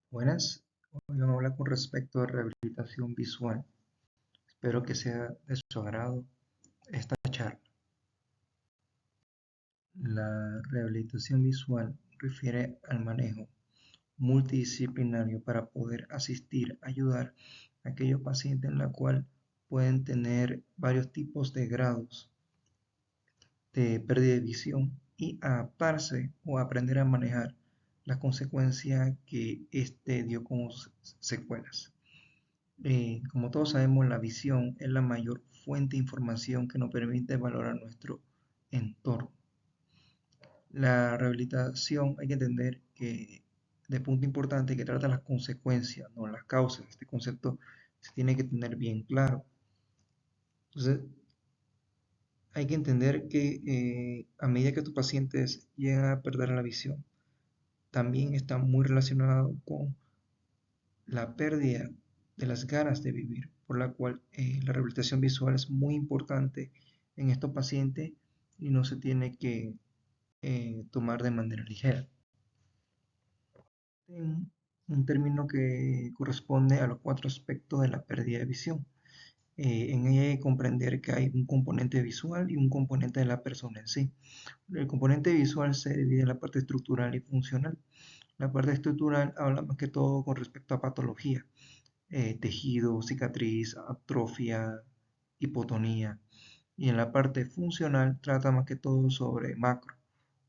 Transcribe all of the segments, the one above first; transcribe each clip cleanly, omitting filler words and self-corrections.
Buenas, hoy vamos a hablar con respecto a rehabilitación visual. Espero que sea de su agrado esta charla. La rehabilitación visual refiere al manejo multidisciplinario para poder asistir, ayudar a aquellos pacientes en la cual pueden tener varios tipos de grados de pérdida de visión y adaptarse o aprender a manejar las consecuencias que este dio como secuelas. Como todos sabemos, la visión es la mayor fuente de información que nos permite valorar nuestro entorno. La rehabilitación hay que entender que, de punto importante, que trata las consecuencias, no las causas. Este concepto se tiene que tener bien claro. Entonces, hay que entender que a medida que tus pacientes llegan a perder la visión, también está muy relacionado con la pérdida de las ganas de vivir, por la cual la rehabilitación visual es muy importante en estos pacientes y no se tiene que tomar de manera ligera. Un término que corresponde a los cuatro aspectos de la pérdida de visión. En ella hay que comprender que hay un componente visual y un componente de la persona en sí. El componente visual se divide en la parte estructural y funcional. La parte estructural habla más que todo con respecto a patología, tejido, cicatriz, atrofia, hipotonía. Y en la parte funcional trata más que todo sobre macro,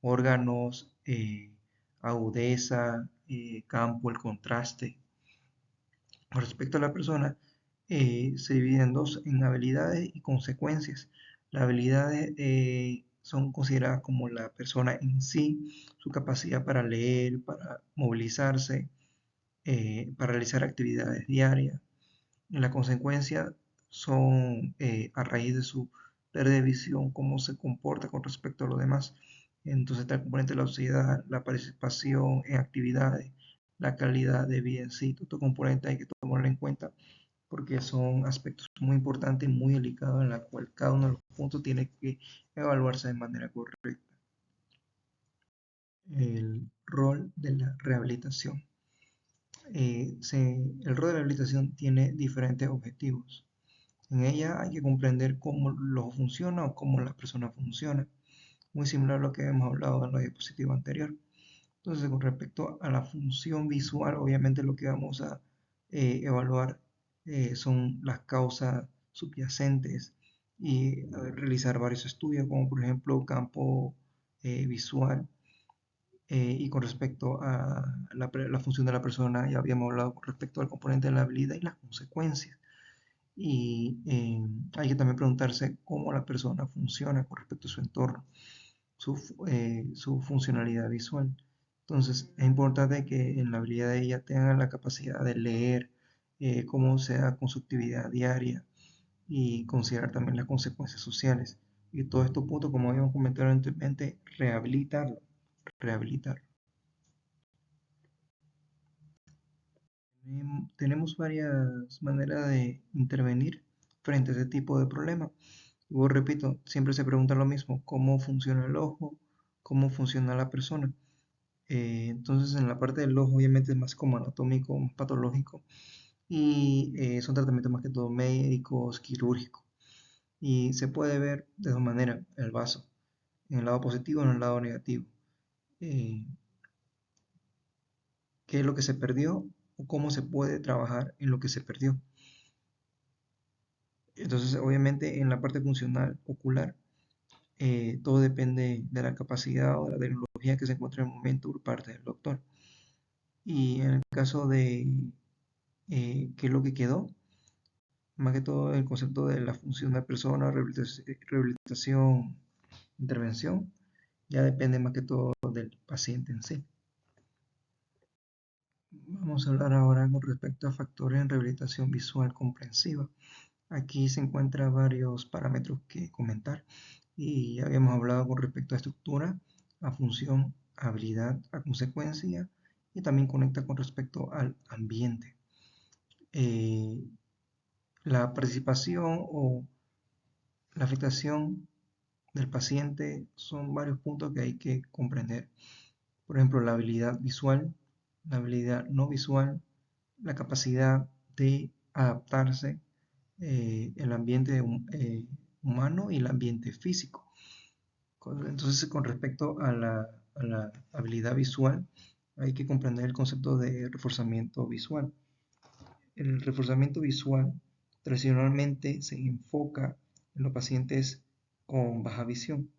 órganos, agudeza, campo, el contraste. Con respecto a la persona, se divide en dos, en habilidades y consecuencias. Las habilidades son consideradas como la persona en sí, su capacidad para leer, para movilizarse, para realizar actividades diarias. Las consecuencias son a raíz de su pérdida de visión, cómo se comporta con respecto a los demás. Entonces está el componente de la sociedad, la participación en actividades, la calidad de vida en sí. Todo estos componentes hay que tomarlo en cuenta porque son aspectos muy importantes y muy delicados en la cual cada uno de los puntos tiene que evaluarse de manera correcta. El rol de la rehabilitación. El rol de la rehabilitación tiene diferentes objetivos. En ella hay que comprender cómo lo funciona o cómo la persona funciona, muy similar a lo que hemos hablado en la diapositiva anterior. Entonces, con respecto a la función visual, obviamente lo que vamos a evaluar son las causas subyacentes y realizar varios estudios, como por ejemplo campo visual. Y con respecto a la función de la persona, ya habíamos hablado con respecto al componente de la habilidad y las consecuencias. Y hay que también preguntarse cómo la persona funciona con respecto a su entorno, su funcionalidad visual. Entonces, es importante que en la habilidad de ella tenga la capacidad de leer, cómo sea con su actividad diaria y considerar también las consecuencias sociales. Y todos estos puntos, como habíamos comentado anteriormente, rehabilitarlo. Tenemos varias maneras de intervenir frente a este tipo de problemas. Luego repito, siempre se pregunta lo mismo, ¿cómo funciona el ojo? ¿Cómo funciona la persona? Entonces en la parte del ojo obviamente es más como anatómico, más patológico y son tratamientos más que todo médicos, quirúrgicos. Y se puede ver de dos maneras el vaso, en el lado positivo y en el lado negativo. Eh, ¿Qué es lo que se perdió o cómo se puede trabajar en lo que se perdió? Entonces obviamente en la parte funcional ocular todo depende de la capacidad o de la tecnología que se encuentre en el momento por parte del doctor. Y en el caso de qué es lo que quedó, más que todo el concepto de la función de la persona, rehabilitación, intervención, ya depende más que todo del paciente en sí. Vamos a hablar ahora con respecto a factores en rehabilitación visual comprensiva. Aquí se encuentran varios parámetros que comentar y ya habíamos hablado con respecto a estructura, a función, a habilidad, a consecuencia y también conecta con respecto al ambiente. Eh, la participación o la afectación del paciente son varios puntos que hay que comprender. Por ejemplo, la habilidad visual, la habilidad no visual, la capacidad de adaptarse el ambiente humano y el ambiente físico. Entonces, con respecto a la habilidad visual, hay que comprender el concepto de reforzamiento visual. El reforzamiento visual tradicionalmente se enfoca en los pacientes con baja visión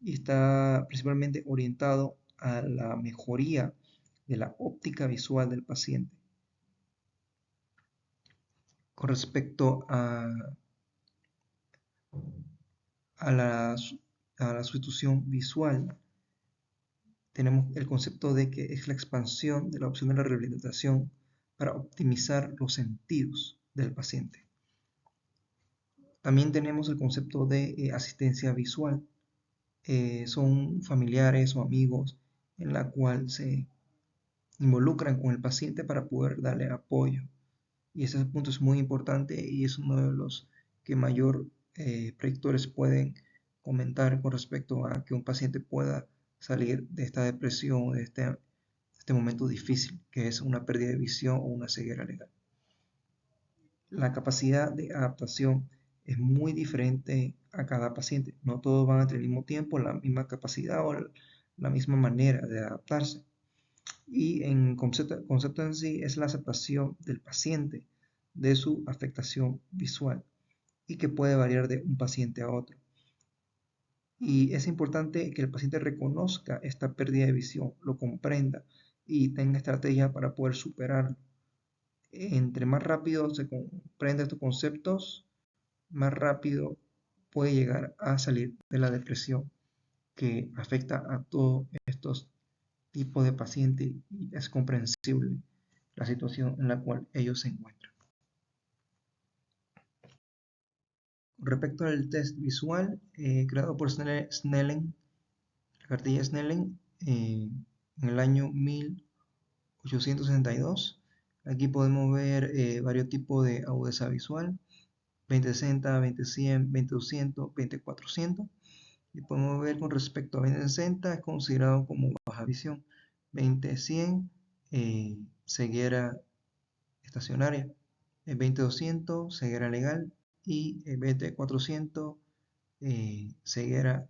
y está principalmente orientado a la mejoría de la óptica visual del paciente. Con respecto a la, a la sustitución visual, tenemos el concepto de que es la expansión de la opción de la rehabilitación para optimizar los sentidos del paciente. También tenemos el concepto de asistencia visual. Son familiares o amigos en la cual se involucran con el paciente para poder darle apoyo. Y ese punto es muy importante y es uno de los que mayor predictores pueden comentar con respecto a que un paciente pueda salir de esta depresión, de este momento difícil, que es una pérdida de visión o una ceguera legal. La capacidad de adaptación es muy diferente a cada paciente. No todos van a tener al mismo tiempo la misma capacidad o la misma manera de adaptarse. Y en concepto en sí es la aceptación del paciente de su afectación visual y que puede variar de un paciente a otro. Y es importante que el paciente reconozca esta pérdida de visión, lo comprenda y tenga estrategia para poder superarlo. Entre más rápido se comprende estos conceptos, más rápido puede llegar a salir de la depresión que afecta a todos estos tipos de pacientes y es comprensible la situación en la cual ellos se encuentran. Respecto al test visual creado por Snellen, la cartilla Snellen, en el año 1862, aquí podemos ver varios tipos de agudeza visual, 2060, 20100, 20-200, 20-400. Y podemos ver con respecto a 20-60 es considerado como baja visión, 20-100 ceguera estacionaria, 20-200 ceguera legal y 20-400 ceguera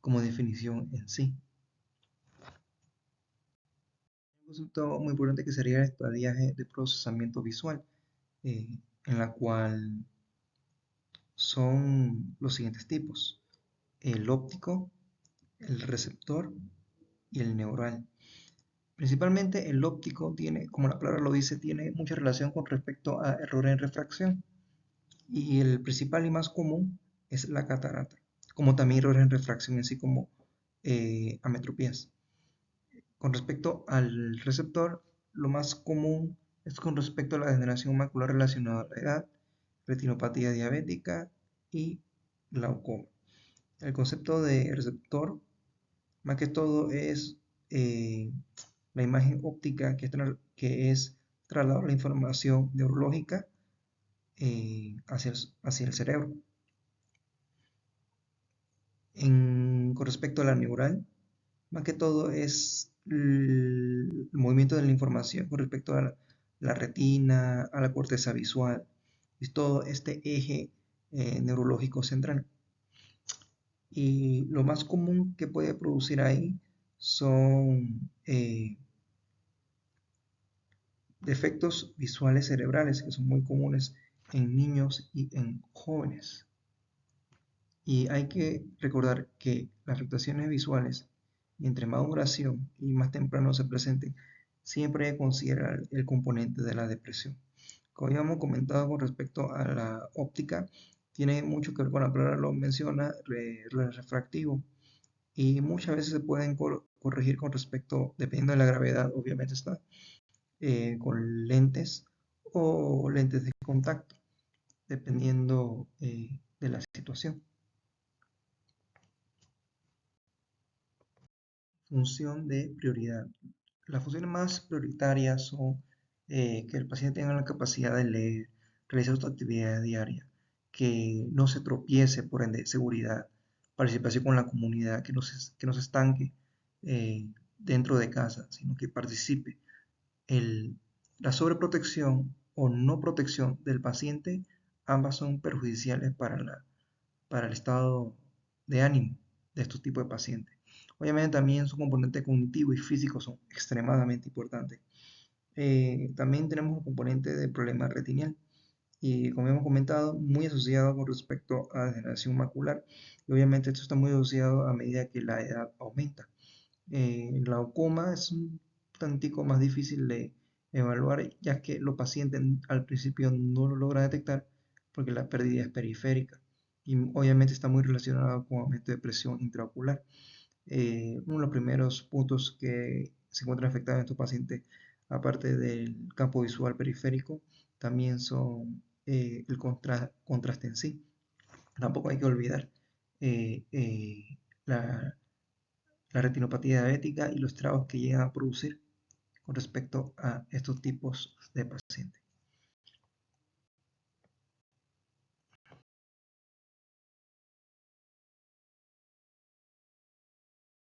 como definición en sí. Un concepto muy importante que sería el estadiaje de procesamiento visual, en la cual son los siguientes tipos: el óptico, el receptor y el neural. Principalmente el óptico tiene, como la palabra lo dice, tiene mucha relación con respecto a errores en refracción. Y el principal y más común es la catarata, como también errores en refracción, así como ametropías. Con respecto al receptor, lo más común es con respecto a la degeneración macular relacionada a la edad, retinopatía diabética y glaucoma. El concepto de receptor, más que todo, es la imagen óptica que es trasladar la información neurológica hacia el cerebro. Con respecto a la neural, más que todo es el movimiento de la información con respecto a la retina, a la corteza visual, es todo este eje neurológico central. Y lo más común que puede producir ahí son defectos visuales cerebrales, que son muy comunes en niños y en jóvenes. Y hay que recordar que las afectaciones visuales, entre más duración y más temprano se presenten, siempre hay que considerar el componente de la depresión. Como habíamos comentado con respecto a la óptica, tiene mucho que ver con la palabra, lo menciona, refractivo, y muchas veces se pueden corregir con respecto, dependiendo de la gravedad, obviamente está, con lentes o lentes de contacto, dependiendo de la situación. Función de prioridad. Las funciones más prioritarias son que el paciente tenga la capacidad de leer, realizar su actividad diaria, que no se tropiece, por ende, seguridad, participación con la comunidad, que no se estanque dentro de casa, sino que participe la sobreprotección o no protección del paciente, ambas son perjudiciales para el estado de ánimo de estos tipos de pacientes. Obviamente también su componente cognitivo y físico son extremadamente importantes. También tenemos un componente de problema retinal y, como hemos comentado, muy asociado con respecto a degeneración macular, y obviamente esto está muy asociado a medida que la edad aumenta. El glaucoma es un tantico más difícil de evaluar, ya que los pacientes al principio no lo logran detectar porque la pérdida es periférica y obviamente está muy relacionado con aumento de presión intraocular. Uno de los primeros puntos que se encuentran afectados en estos pacientes, aparte del campo visual periférico, también son el contraste en sí. Tampoco hay que olvidar eh, eh, la, la retinopatía diabética y los estragos que llegan a producir con respecto a estos tipos de pacientes.